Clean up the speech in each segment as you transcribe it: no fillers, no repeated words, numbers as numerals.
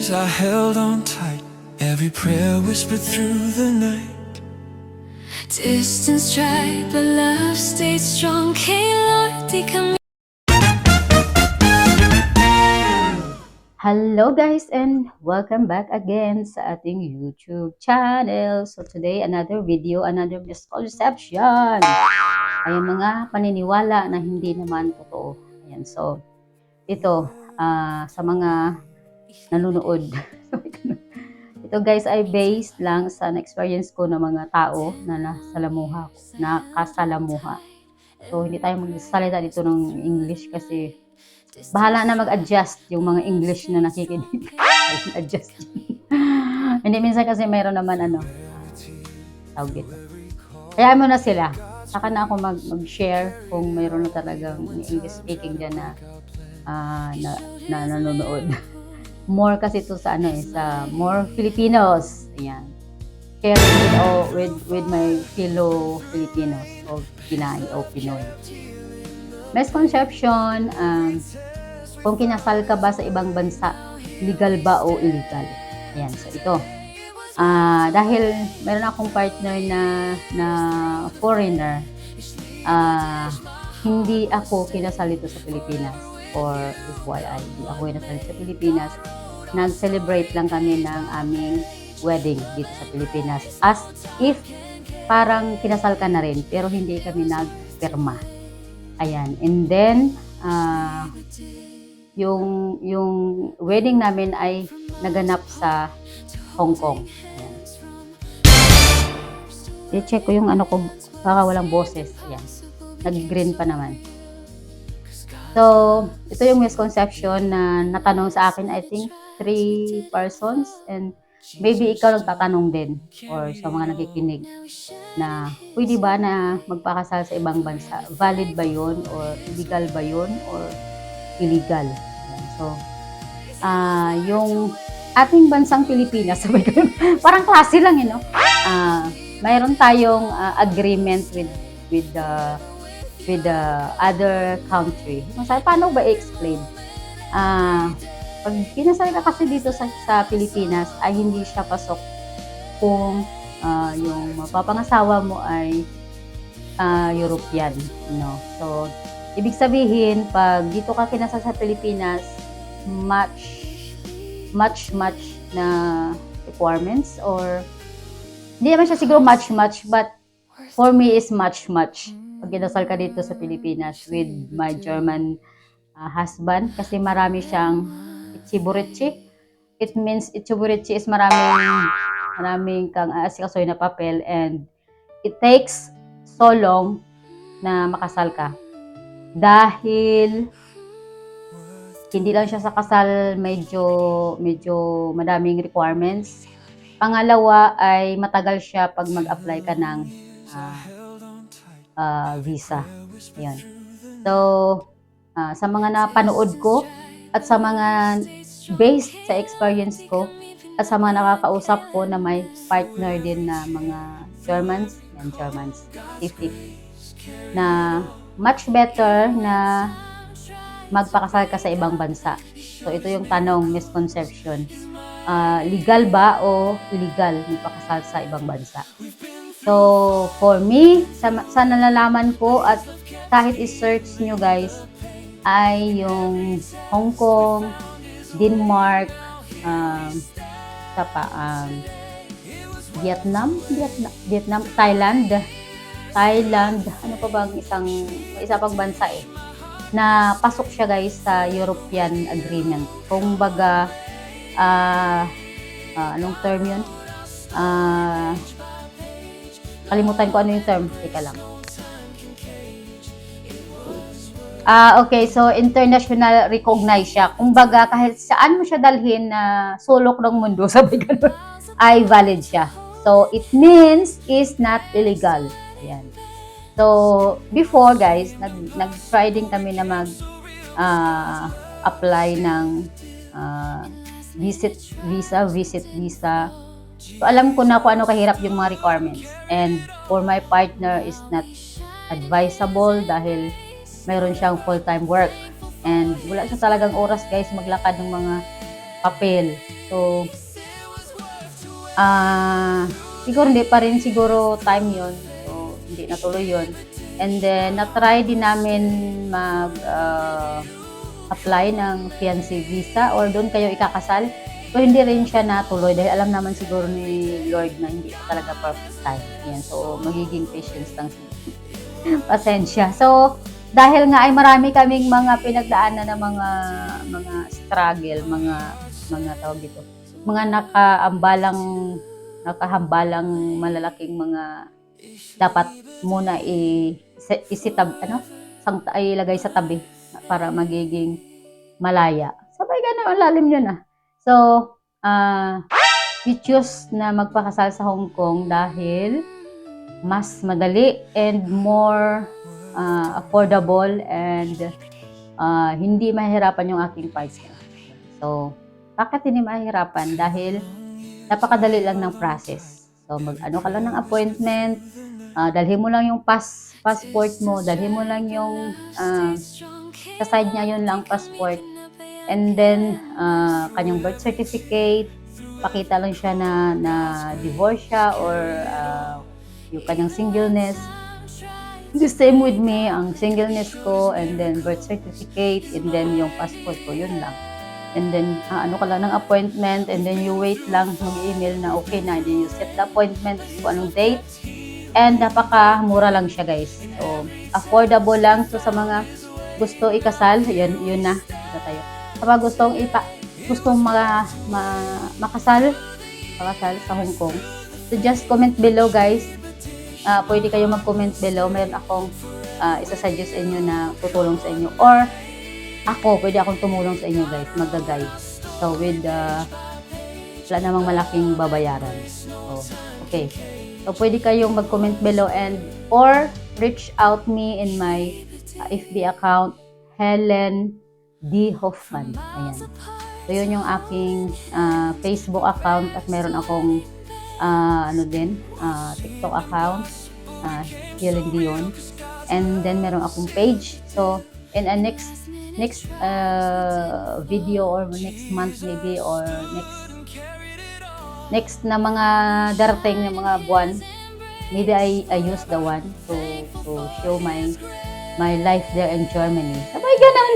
days I held on tight, every prayer whispered through the night. Distance tried, but love stayed strong. Hey Lord, di kami. Hello guys and welcome back again sa ating YouTube channel. So today, another video, another misconception. Ayan, mga paniniwala na hindi naman totoo. Ayan, so ito, sa mga nanonood. Ito guys ay based lang sa experience ko ng mga tao na nakasalamuha. So hindi tayo magsasalita dito ng English kasi bahala na mag-adjust yung mga English na nakikinig. Adjust. Hindi, minsan kasi mayroon naman tawag dito. Kaya mo na sila. Saka na ako mag-share kung mayroon na talagang English speaking dyan na nanonood. More kasi ito sa sa more Filipinos. Ayan. Sharing with my fellow Filipinos o Pinay o Pinoy. Misconception, kung kinasal ka ba sa ibang bansa, legal ba o illegal? Ayan, so ito. Dahil meron akong partner na foreigner, hindi ako kinasal dito sa Pilipinas. Or FYI, hindi ako kinasal sa Pilipinas. Nag-celebrate lang kami ng aming wedding dito sa Pilipinas. As if parang kinasal ka na rin, pero hindi kami nagpirma. Ayan. And then, yung wedding namin ay naganap sa Hong Kong. Ayan. I-check ko yung ko, baka walang boses. Ayan. Nag-green pa naman. So, ito yung misconception na natanong sa akin, I think, 3 persons. And maybe ikaw nagtatanong din or sa mga nakikinig na pwede ba na magpakasal sa ibang bansa? Valid ba yun? Or illegal ba yun? Or illegal? So, yung ating bansang Pilipinas, parang klase lang, mayroon tayong agreement with the other country. Paano ba i-explain? Pag kinasal ka kasi dito sa Pilipinas, ay hindi siya pasok kung yung mapapangasawa mo ay European. So, ibig sabihin, pag dito ka kinasal sa Pilipinas, much na requirements or hindi naman siya siguro much, but for me is much. Pag kinasal ka dito sa Pilipinas with my German husband, kasi marami siyang ichiburichi. It means ichiburichi is maraming kang aasikasoy na papel and it takes so long na makasal ka. Dahil hindi lang siya sa kasal medyo madaming requirements. Pangalawa ay matagal siya pag mag-apply ka ng visa. Ayan. So, sa mga napanood ko at sa mga based sa experience ko at sa mga nakakausap ko na may partner din na mga Germans, na much better na magpakasal ka sa ibang bansa. So, ito yung tanong, misconception. Legal ba o illegal magpakasal sa ibang bansa? So, for me, sa nalalaman ko at kahit i-search nyo guys, ay yung Hong Kong, Denmark, Vietnam, Thailand, ano pa bang isa pang bansa na pasok siya guys sa European Agreement. Kung baga, anong term yun? Kalimutan ko ano yung term. Teka lang. Okay, so international recognized siya. Kung baga, kahit saan mo siya dalhin na sulok ng mundo, sabi ganun, ay valid siya. So, it means is not illegal. Ayan. So, before guys, nag-try din kami na apply ng visit visa. So, alam ko na kung ano kahirap yung mga requirements. And for my partner is not advisable dahil mayroon siyang full-time work. And wala siya talagang oras guys maglakad ng mga papel. So, siguro hindi pa rin siguro time yon. So, hindi natuloy yon. And then, na-try din namin apply ng fiancé visa or doon kayo ikakasal. So, hindi rin siya natuloy dahil alam naman siguro ni Lord na hindi talaga perfect time. Yan. So, magiging patience lang. Pasensya. So, dahil nga ay marami kaming mga pinagdaanan ng mga struggle, mga tawag dito, mga nakahambalang malalaking mga dapat muna ilagay sa tabi para magiging malaya. Sabay ganun, ang lalim yun ah. So, we choose na magpakasal sa Hong Kong dahil mas madali and more affordable and hindi mahirapan yung aking partner. So, bakit hindi mahirapan? Dahil napakadali lang ng process. So, mag-ano ka lang ng appointment, dalhin mo lang yung passport mo, dalhin mo lang yung sa side niya yun lang passport. And then, kanyang birth certificate, pakita lang siya na divorce siya or yung kanyang singleness. The same with me, ang singleness ko, and then birth certificate, and then yung passport ko, yun lang. And then, ano ka lang ng appointment, and then you wait lang, mag-email na okay na, and then you set the appointment kung anong date, and napakamura lang siya guys. So, affordable lang. So, sa mga gusto ikasal, yun na. Ito tayo. Sa mga gustong makasal sa Hong Kong, so just comment below guys. Pwede kayo mag-comment below. Mayroon akong isa-suggest sa inyo na tutulong sa inyo. Or pwede akong tumulong sa inyo guys, mag-guide. So with wala namang malaking babayaran. So, okay. So pwede kayong mag-comment below and or reach out me in my FB account, Helen D. Hoffman. Ayan. So yun yung aking Facebook account at meron akong TikTok account, Helen Dion. And then meron akong page. So in a next video or next month maybe or next na mga darating na mga buwan, maybe I use the one to show my life there in Germany. Sabay ganun.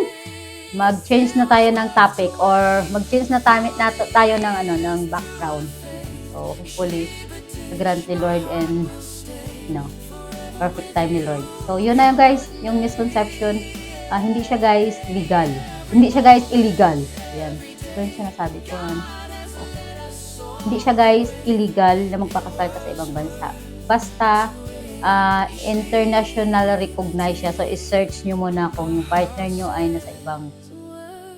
Mag-change na tayo ng topic or mag-change na tayo ng background. So hopefully grant ni Lord and perfect time ni Lord. So yun na yun guys, yung misconception. Hindi siya guys legal. Hindi siya guys illegal. Ayan. Ito yung sinasabi ko. Hindi siya guys illegal na magpakasal ka sa ibang bansa. Basta international recognized siya. So i-search nyo muna kung yung partner nyo ay nasa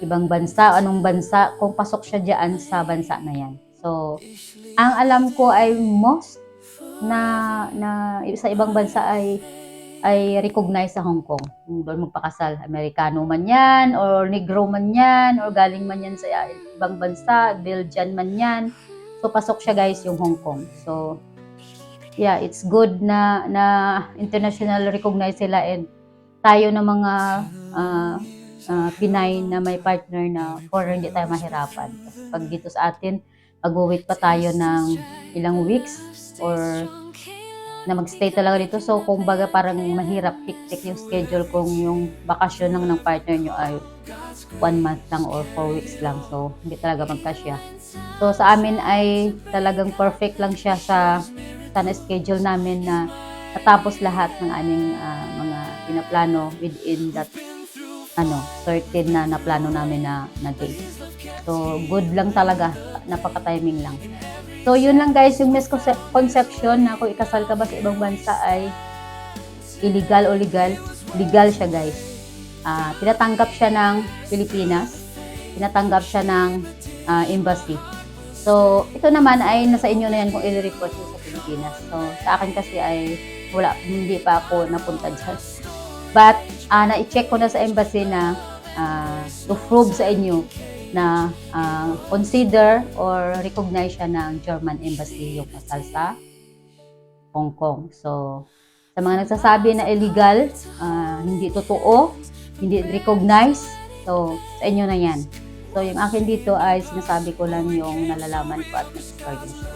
ibang bansa, anong bansa, kung pasok siya diyan sa bansa na yan. So ang alam ko ay most na sa ibang bansa ay recognize sa Hong Kong. Kung doon magpakasal, Amerikano man yan, or Negro man yan, or galing man yan sa ibang bansa, Belgian man yan. So, pasok siya guys yung Hong Kong. So, yeah, it's good na international recognize sila and tayo na mga Pinay na may partner na for hindi tayo mahirapan. Pag dito sa atin, pag-wait pa tayo ng ilang weeks or na magstay talaga dito. So, kung baga parang mahirap tik-tik yung schedule kung yung bakasyon lang ng partner nyo ay 1 month lang or 4 weeks lang. So, hindi talaga magkasya. So, sa amin ay talagang perfect lang siya sa schedule namin na natapos lahat ng aming mga pinaplano within that certain na naplano namin na date. So, good lang talaga. Napaka-timing lang. So, yun lang guys, yung misconception na kung ikasal ka ba sa ibang bansa ay illegal o legal. Legal siya guys. Tinatanggap siya ng Pilipinas. Tinatanggap siya ng embassy. So, ito naman ay nasa inyo na yan kung i-report nyo sa Pilipinas. So, sa akin kasi ay hindi pa ako napunta dyan. But, na-check ko na sa embassy na to prove sa inyo na consider or recognize siya ng German embassy yung kasal sa Hong Kong. So, sa mga nagsasabi na illegal, hindi totoo, hindi recognize, so sa inyo na yan. So, yung akin dito ay sinasabi ko lang yung nalalaman ko at experience ko.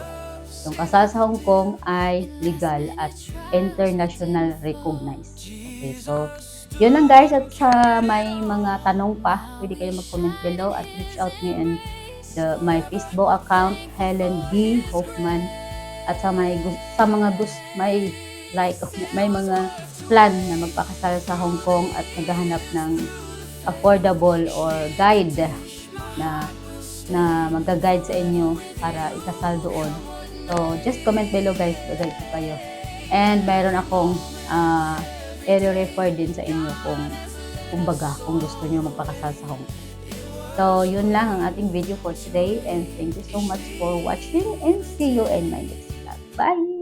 Yung kasal sa Hong Kong ay legal at international recognized. Okay, so, yun lang guys. At sa may mga tanong pa, pwede kayo mag-comment below at reach out me in my Facebook account, Helen D. Hoffman. At sa may may mga plan na magpakasal sa Hong Kong at naghahanap ng affordable or guide na magga-guide sa inyo para ikasal doon. So, just comment below guys, guide ko kayo. And mayroon akong i-refer din sa inyo kung gusto niyo magpakasal sa Hong Kong. So, yun lang ang ating video for today and thank you so much for watching and see you in my next vlog. Bye!